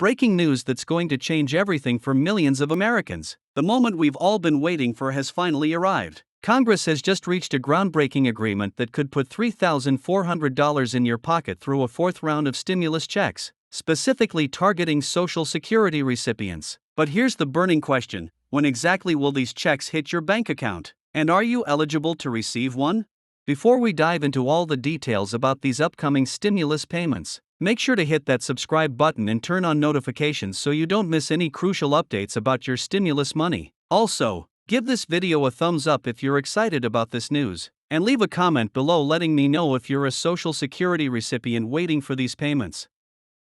Breaking news that's going to change everything for millions of Americans. The moment we've all been waiting for has finally arrived. Congress has just reached a groundbreaking agreement that could put $3,400 in your pocket through a fourth round of stimulus checks, specifically targeting Social Security recipients. But here's the burning question: when exactly will these checks hit your bank account? And are you eligible to receive one? Before we dive into all the details about these upcoming stimulus payments, make sure to hit that subscribe button and turn on notifications so you don't miss any crucial updates about your stimulus money. Also, give this video a thumbs up if you're excited about this news, and leave a comment below letting me know if you're a Social Security recipient waiting for these payments.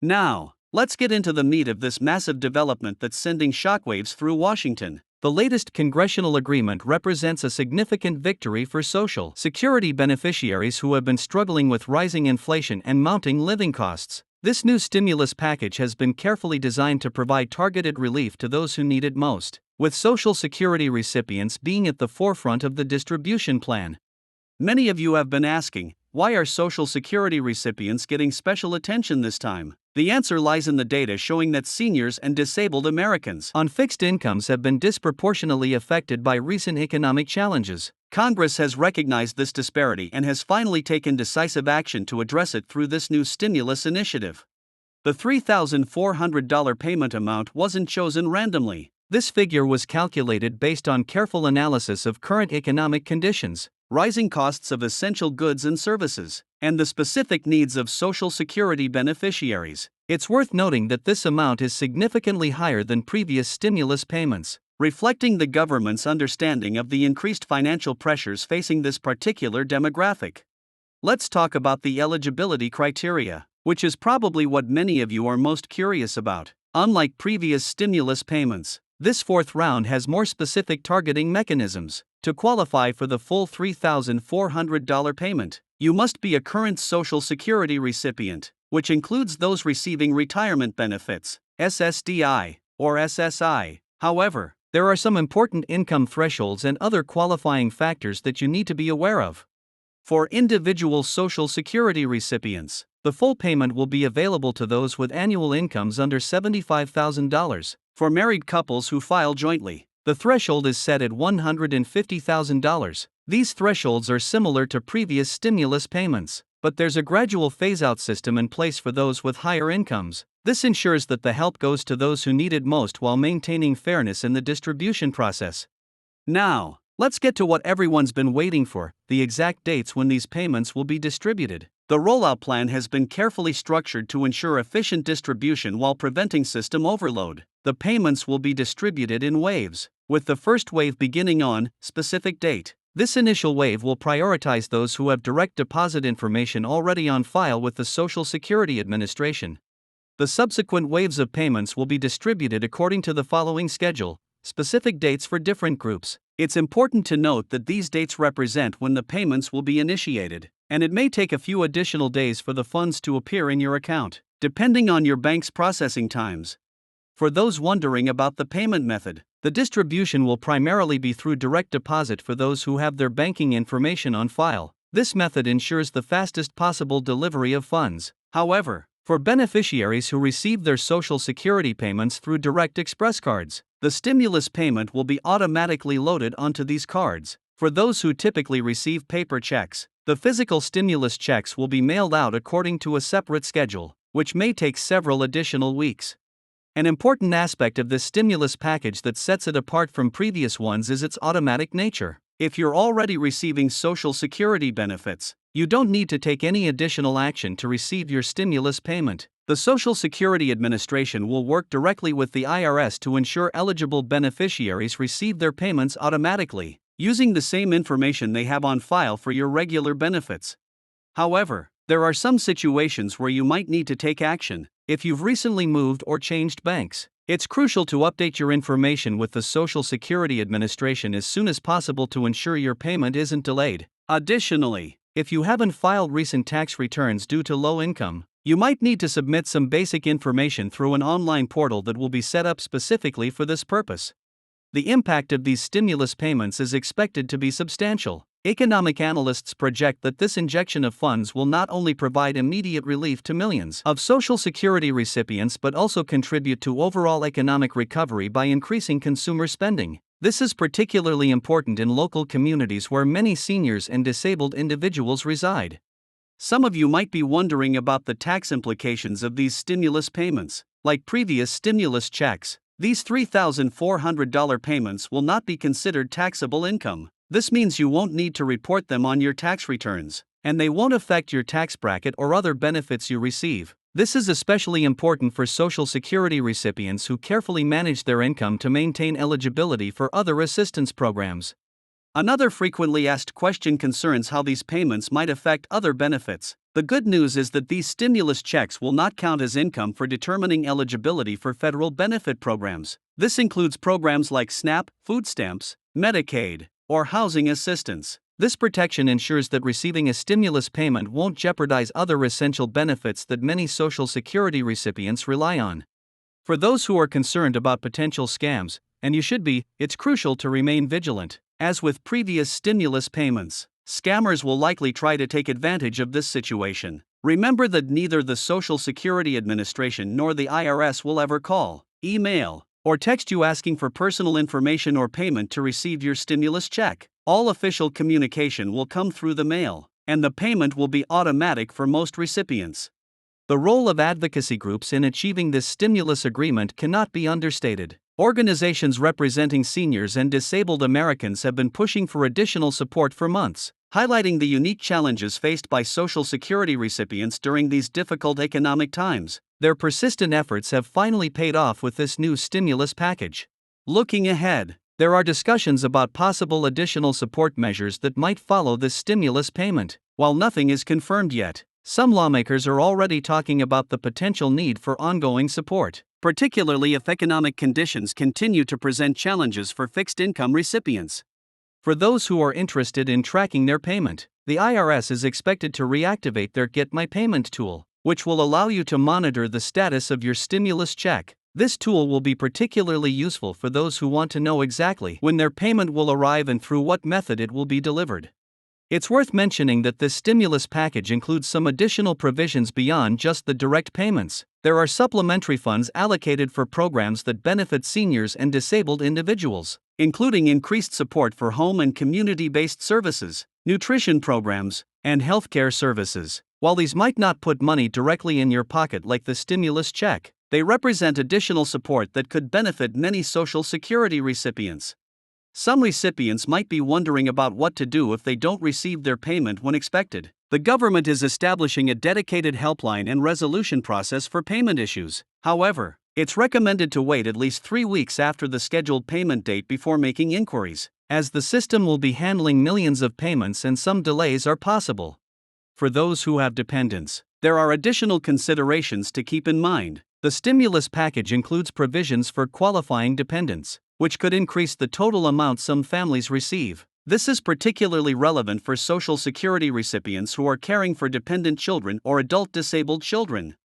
Now, let's get into the meat of this massive development that's sending shockwaves through Washington. The latest congressional agreement represents a significant victory for Social Security beneficiaries who have been struggling with rising inflation and mounting living costs. This new stimulus package has been carefully designed to provide targeted relief to those who need it most, with Social Security recipients being at the forefront of the distribution plan. Many of you have been asking, why are Social Security recipients getting special attention this time? The answer lies in the data showing that seniors and disabled Americans on fixed incomes have been disproportionately affected by recent economic challenges. Congress has recognized this disparity and has finally taken decisive action to address it through this new stimulus initiative. The $3,400 payment amount wasn't chosen randomly. This figure was calculated based on careful analysis of current economic conditions, rising costs of essential goods and services, and the specific needs of Social Security beneficiaries. It's worth noting that this amount is significantly higher than previous stimulus payments, reflecting the government's understanding of the increased financial pressures facing this particular demographic. Let's talk about the eligibility criteria, which is probably what many of you are most curious about. Unlike previous stimulus payments, this fourth round has more specific targeting mechanisms. To qualify for the full $3,400 payment, you must be a current Social Security recipient, which includes those receiving retirement benefits, SSDI, or SSI. However, there are some important income thresholds and other qualifying factors that you need to be aware of. For individual Social Security recipients, the full payment will be available to those with annual incomes under $75,000. For married couples who file jointly, the threshold is set at $150,000. These thresholds are similar to previous stimulus payments, but there's a gradual phase-out system in place for those with higher incomes. This ensures that the help goes to those who need it most while maintaining fairness in the distribution process. Now, let's get to what everyone's been waiting for: the exact dates when these payments will be distributed. The rollout plan has been carefully structured to ensure efficient distribution while preventing system overload. The payments will be distributed in waves, with the first wave beginning on specific date. This initial wave will prioritize those who have direct deposit information already on file with the Social Security Administration. The subsequent waves of payments will be distributed according to the following schedule: specific dates for different groups. It's important to note that these dates represent when the payments will be initiated, and it may take a few additional days for the funds to appear in your account, depending on your bank's processing times. For those wondering about the payment method, the distribution will primarily be through direct deposit for those who have their banking information on file. This method ensures the fastest possible delivery of funds. However, for beneficiaries who receive their Social Security payments through direct express cards, the stimulus payment will be automatically loaded onto these cards. For those who typically receive paper checks, the physical stimulus checks will be mailed out according to a separate schedule, which may take several additional weeks. An important aspect of this stimulus package that sets it apart from previous ones is its automatic nature. If you're already receiving Social Security benefits, you don't need to take any additional action to receive your stimulus payment. The Social Security Administration will work directly with the IRS to ensure eligible beneficiaries receive their payments automatically, using the same information they have on file for your regular benefits. However, there are some situations where you might need to take action. If you've recently moved or changed banks, it's crucial to update your information with the Social Security Administration as soon as possible to ensure your payment isn't delayed. Additionally, if you haven't filed recent tax returns due to low income, you might need to submit some basic information through an online portal that will be set up specifically for this purpose. The impact of these stimulus payments is expected to be substantial. Economic analysts project that this injection of funds will not only provide immediate relief to millions of Social Security recipients but also contribute to overall economic recovery by increasing consumer spending. This is particularly important in local communities where many seniors and disabled individuals reside. Some of you might be wondering about the tax implications of these stimulus payments. Like previous stimulus checks, these $3,400 payments will not be considered taxable income. This means you won't need to report them on your tax returns, and they won't affect your tax bracket or other benefits you receive. This is especially important for Social Security recipients who carefully manage their income to maintain eligibility for other assistance programs. Another frequently asked question concerns how these payments might affect other benefits. The good news is that these stimulus checks will not count as income for determining eligibility for federal benefit programs. This includes programs like SNAP, food stamps, Medicaid, or housing assistance. This protection ensures that receiving a stimulus payment won't jeopardize other essential benefits that many Social Security recipients rely on. For those who are concerned about potential scams, and you should be, it's crucial to remain vigilant. As with previous stimulus payments, scammers will likely try to take advantage of this situation. Remember that neither the Social Security Administration nor the IRS will ever call, email, or text you asking for personal information or payment to receive your stimulus check. All official communication will come through the mail, and the payment will be automatic for most recipients. The role of advocacy groups in achieving this stimulus agreement cannot be understated. Organizations representing seniors and disabled Americans have been pushing for additional support for months, highlighting the unique challenges faced by Social Security recipients during these difficult economic times. Their persistent efforts have finally paid off with this new stimulus package. Looking ahead, there are discussions about possible additional support measures that might follow this stimulus payment. While nothing is confirmed yet, some lawmakers are already talking about the potential need for ongoing support, particularly if economic conditions continue to present challenges for fixed-income recipients. For those who are interested in tracking their payment, the IRS is expected to reactivate their Get My Payment tool, which will allow you to monitor the status of your stimulus check. This tool will be particularly useful for those who want to know exactly when their payment will arrive and through what method it will be delivered. It's worth mentioning that this stimulus package includes some additional provisions beyond just the direct payments. There are supplementary funds allocated for programs that benefit seniors and disabled individuals, including increased support for home and community-based services, nutrition programs, and healthcare services. While these might not put money directly in your pocket like the stimulus check, they represent additional support that could benefit many Social Security recipients. Some recipients might be wondering about what to do if they don't receive their payment when expected. The government is establishing a dedicated helpline and resolution process for payment issues. However, it's recommended to wait at least 3 weeks after the scheduled payment date before making inquiries, as the system will be handling millions of payments and some delays are possible. For those who have dependents, there are additional considerations to keep in mind. The stimulus package includes provisions for qualifying dependents, which could increase the total amount some families receive. This is particularly relevant for Social Security recipients who are caring for dependent children or adult disabled children.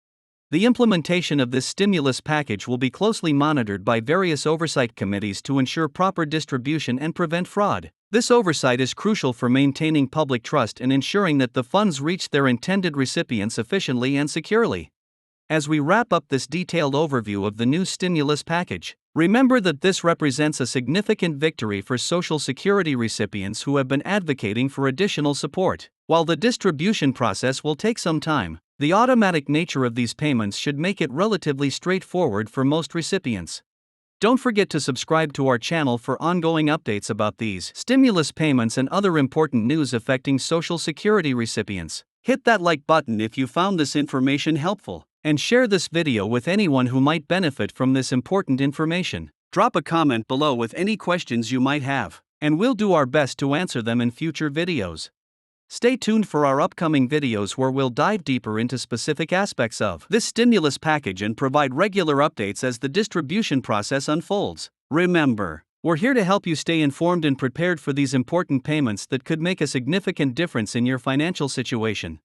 The implementation of this stimulus package will be closely monitored by various oversight committees to ensure proper distribution and prevent fraud. This oversight is crucial for maintaining public trust and ensuring that the funds reach their intended recipients efficiently and securely. As we wrap up this detailed overview of the new stimulus package, remember that this represents a significant victory for Social Security recipients who have been advocating for additional support. While the distribution process will take some time, the automatic nature of these payments should make it relatively straightforward for most recipients. Don't forget to subscribe to our channel for ongoing updates about these stimulus payments and other important news affecting Social Security recipients. Hit that like button if you found this information helpful, and share this video with anyone who might benefit from this important information. Drop a comment below with any questions you might have, and we'll do our best to answer them in future videos. Stay tuned for our upcoming videos where we'll dive deeper into specific aspects of this stimulus package and provide regular updates as the distribution process unfolds. Remember, we're here to help you stay informed and prepared for these important payments that could make a significant difference in your financial situation.